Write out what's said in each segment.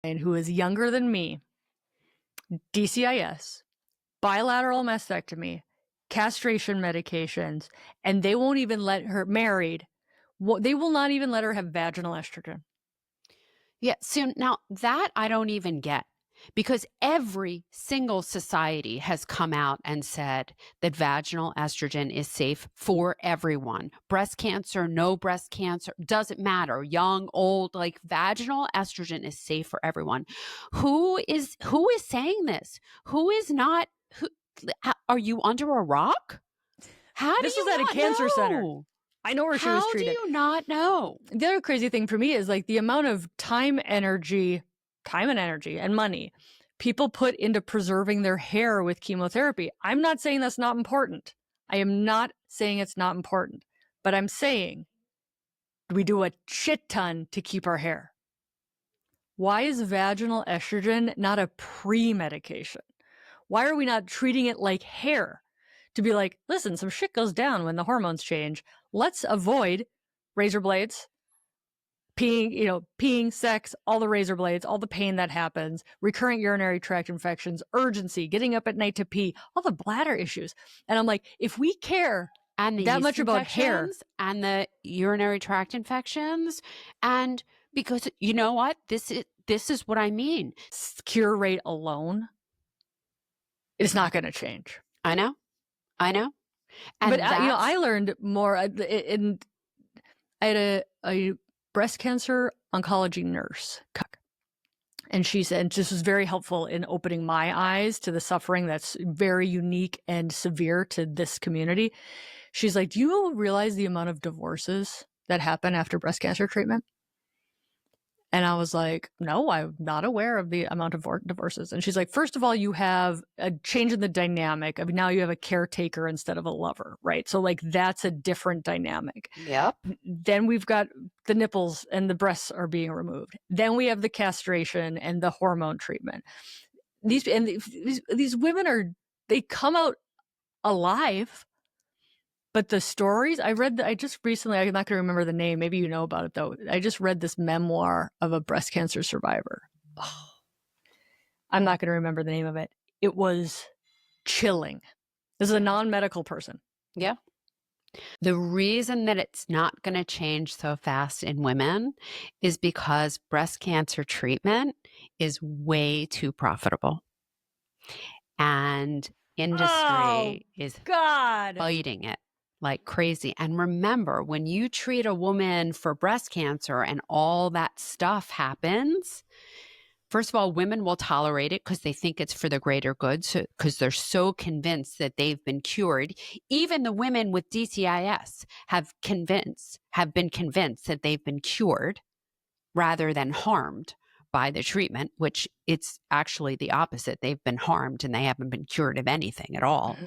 who is younger than me, DCIS, bilateral mastectomy, castration medications, and they won't even let her married. They will not even let her have vaginal estrogen. Yeah. So now that I don't even get, because every single society has come out and said that vaginal estrogen is safe for everyone. Breast cancer, no breast cancer, doesn't matter. Young, old, like vaginal estrogen is safe for everyone. Who is saying this? Who is not? Who are you under a rock? How do This you was at a not cancer center. know? I know where she was How do treated. you not know? The other crazy thing for me is like the amount of time and energy and money people put into preserving their hair with chemotherapy. I'm not saying that's not important. I am not saying it's not important, but I'm saying we do a shit ton to keep our hair. Why is vaginal estrogen not a pre-medication? Why are we not treating it like hair? To be like, listen, some shit goes down when the hormones change. Let's avoid razor blades, peeing, sex, all the razor blades, all the pain that happens, recurrent urinary tract infections, urgency, getting up at night to pee, all the bladder issues. And I'm like, if we care And the that yeast much about hair infections and the urinary tract infections, and because you know what, this is what I mean. cure rate alone is not going to change. I know. And But I learned more I had a breast cancer oncology nurse, and she said this was very helpful in opening my eyes to the suffering that's very unique and severe to this community. She's like, do you realize the amount of divorces that happen after breast cancer treatment? And I was like, no, I'm not aware of the amount of divorces. And she's like, first of all, you have a change in the dynamic. I mean, now you have a caretaker instead of a lover, right? So like that's a different dynamic. Yep. Then we've got the nipples and the breasts are being removed. Then we have the castration and the hormone treatment. These women they come out alive. But the stories I just recently, I'm not going to remember the name. Maybe you know about it though. I just read this memoir of a breast cancer survivor. Oh, I'm not going to remember the name of it. It was chilling. This is a non-medical person. Yeah. The reason that it's not going to change so fast in women is because breast cancer treatment is way too profitable. And industry is fighting it like crazy. And remember, when you treat a woman for breast cancer and all that stuff happens, first of all, women will tolerate it because they think it's for the greater good, because they're so convinced that they've been cured. Even the women with DCIS have been convinced that they've been cured rather than harmed by the treatment, which it's actually the opposite. They've been harmed and they haven't been cured of anything at all.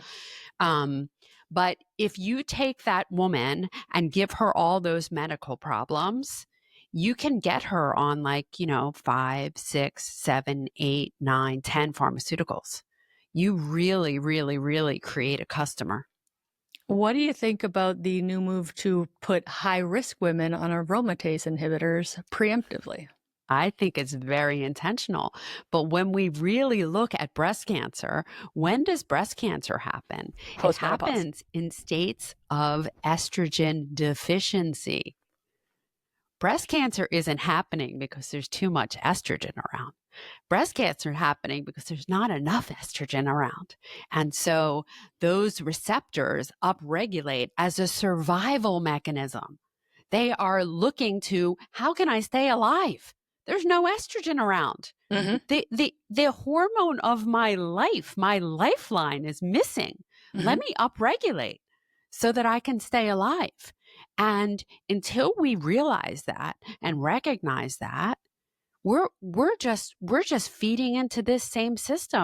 But if you take that woman and give her all those medical problems, you can get her on 5, 6, 7, 8, 9, 10 pharmaceuticals. You really, really, really create a customer. What do you think about the new move to put high-risk women on aromatase inhibitors preemptively? I think it's very intentional. But when we really look at breast cancer, when does breast cancer happen? It happens in states of estrogen deficiency. Breast cancer isn't happening because there's too much estrogen around. Breast cancer happening because there's not enough estrogen around. And so those receptors upregulate as a survival mechanism. They are looking to, how can I stay alive? There's no estrogen around. Mm-hmm. The hormone of my life, my lifeline is missing. Mm-hmm. Let me upregulate so that I can stay alive. And until we realize that and recognize that, we're just feeding into this same system.